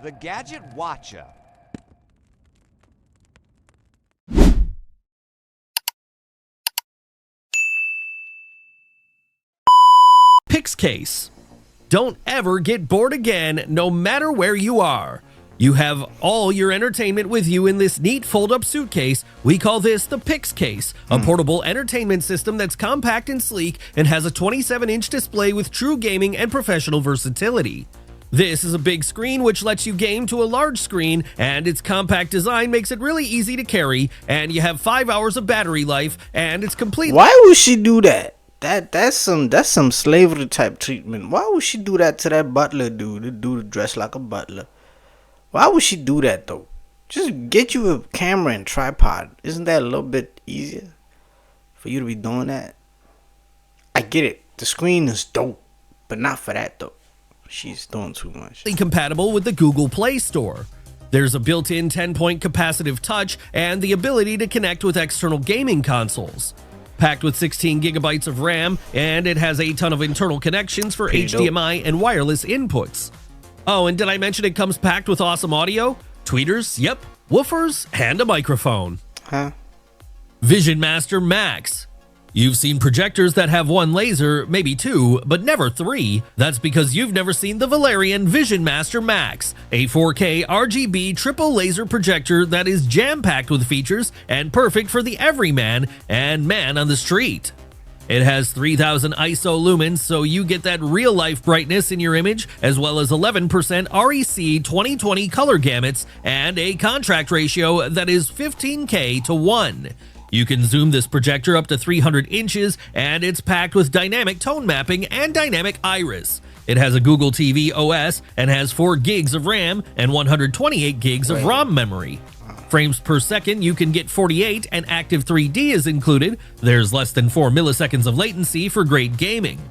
The Gadget Watcha. Pix case. Don't ever get bored again, no matter where you are. You have all your entertainment with you in this neat fold-up suitcase. We call this the Pix case, a portable entertainment system that's compact and sleek and has a 27-inch display with true gaming and professional versatility. This is a big screen which lets you game to a large screen, and its compact design makes it really easy to carry, and you have 5 hours of battery life, and it's completely— Why would she do that? That's some slavery type treatment. Why would she do that to that butler dude? The dude dressed like a butler. Why would she do that though? Just get you a camera and tripod. Isn't that a little bit easier for you to be doing that? I get it. The screen is dope, but not for that though. She's doing too much. Compatible with the Google Play Store. There's a built-in 10-point capacitive touch and the ability to connect with external gaming consoles. Packed with 16 gigabytes of RAM, and it has a ton of internal connections for HDMI and wireless inputs. Oh, and did I mention it comes packed with awesome audio? Tweeters, yep, woofers, and a microphone. Huh? Vision Master Max. You've seen projectors that have one laser, maybe two, but never three. That's because you've never seen the Valerian Vision Master Max, a 4K RGB triple laser projector that is jam-packed with features and perfect for the everyman and man on the street. It has 3000 ISO lumens, so you get that real-life brightness in your image, as well as 11% REC 2020 color gamuts and a contrast ratio that is 15K to 1. You can zoom this projector up to 300 inches, and it's packed with dynamic tone mapping and dynamic iris. It has a Google TV OS and has 4 gigs of RAM and 128 gigs of ROM memory. Frames per second, you can get 48, and active 3D is included. There's less than 4 milliseconds of latency for great gaming.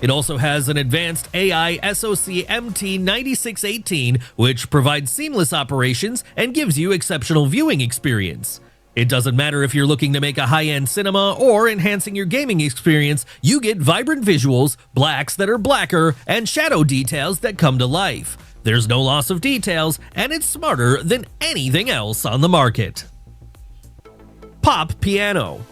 It also has an advanced AI SoC MT9618, which provides seamless operations and gives you exceptional viewing experience. It doesn't matter if you're looking to make a high-end cinema or enhancing your gaming experience, you get vibrant visuals, blacks that are blacker, and shadow details that come to life. There's no loss of details, and it's smarter than anything else on the market. Pop Piano.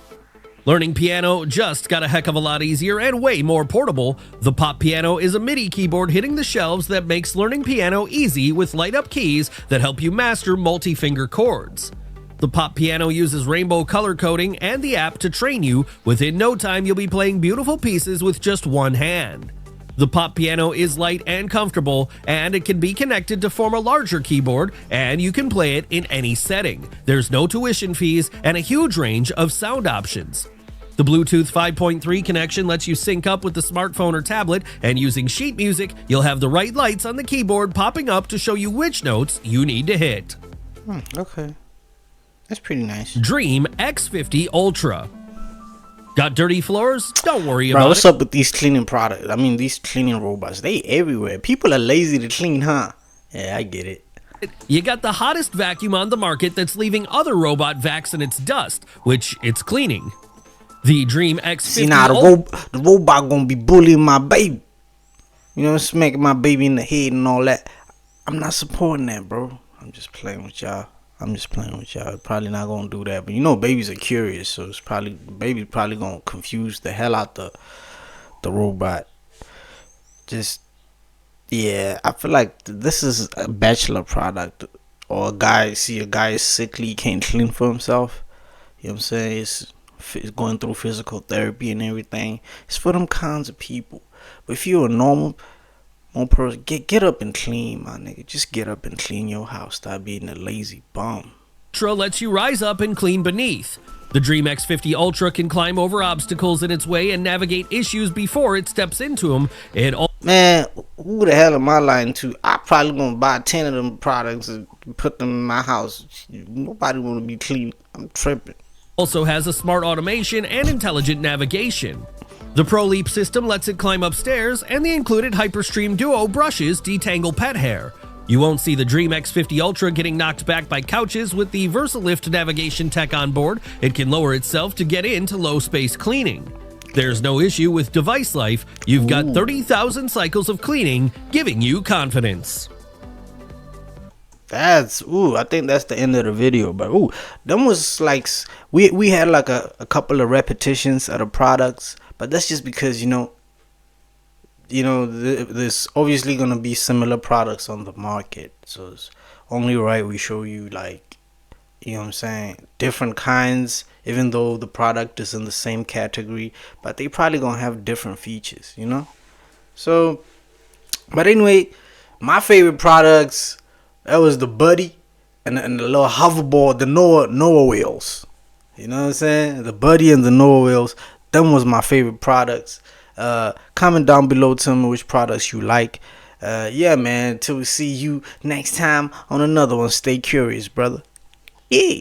Learning piano just got a heck of a lot easier and way more portable. The Pop Piano is a MIDI keyboard hitting the shelves that makes learning piano easy with light-up keys that help you master multi-finger chords. The Pop Piano uses rainbow color coding and the app to train you. Within no time, you'll be playing beautiful pieces with just one hand. The Pop Piano is light and comfortable, and it can be connected to form a larger keyboard, and you can play it in any setting. There's no tuition fees and a huge range of sound options. The Bluetooth 5.3 connection lets you sync up with the smartphone or tablet, and using sheet music, you'll have the right lights on the keyboard popping up to show you which notes you need to hit. Okay. That's pretty nice. Dream X50 Ultra. Got dirty floors? Don't worry about it. What's up with these cleaning products? I mean, these cleaning robots. They everywhere. People are lazy to clean, huh? Yeah, I get it. You got the hottest vacuum on the market that's leaving other robot vacs in its dust, which it's cleaning. The Dream X50 See, now the robot gonna be bullying my baby. You know, smacking my baby in the head and all that. I'm not supporting that, bro. I'm just playing with y'all. Probably not gonna do that, but you know, babies are curious, so it's baby's probably gonna confuse the hell out the robot. Just, yeah, I feel like this is a bachelor product, or a guy is sickly, he can't clean for himself. You know what I'm saying? It's going through physical therapy and everything. It's for them kinds of people. But if you're a normal person, get up and clean, my nigga. Just get up and clean your house. Stop being a lazy bum. Ultra lets you rise up and clean beneath. The Dream X50 Ultra can climb over obstacles in its way and navigate issues before it steps into them. Man, who the hell am I lying to? I probably gonna buy 10 of them products and put them in my house. Nobody wanna be clean. I'm tripping. Also has a smart automation and intelligent navigation. The Pro Leap system lets it climb upstairs, and the included HyperStream Duo brushes detangle pet hair. You won't see the Dream X50 Ultra getting knocked back by couches with the VersaLift navigation tech on board. It can lower itself to get into low space cleaning. There's no issue with device life. You've got 30,000 cycles of cleaning, giving you confidence. I think that's the end of the video. But them was like we had like a couple of repetitions of the products, but that's just because there's obviously gonna be similar products on the market, so it's only right we show you, like, you know what I'm saying, different kinds, even though the product is in the same category, but they probably gonna have different features. So, but anyway, my favorite products, that was the Buddy and the little hoverboard, the Noah wheels. You know what I'm saying? The Buddy and the Noah wheels. Them was my favorite products. Comment down below, tell me which products you like. Yeah, man. Till we see you next time on another one. Stay curious, brother. Yeah.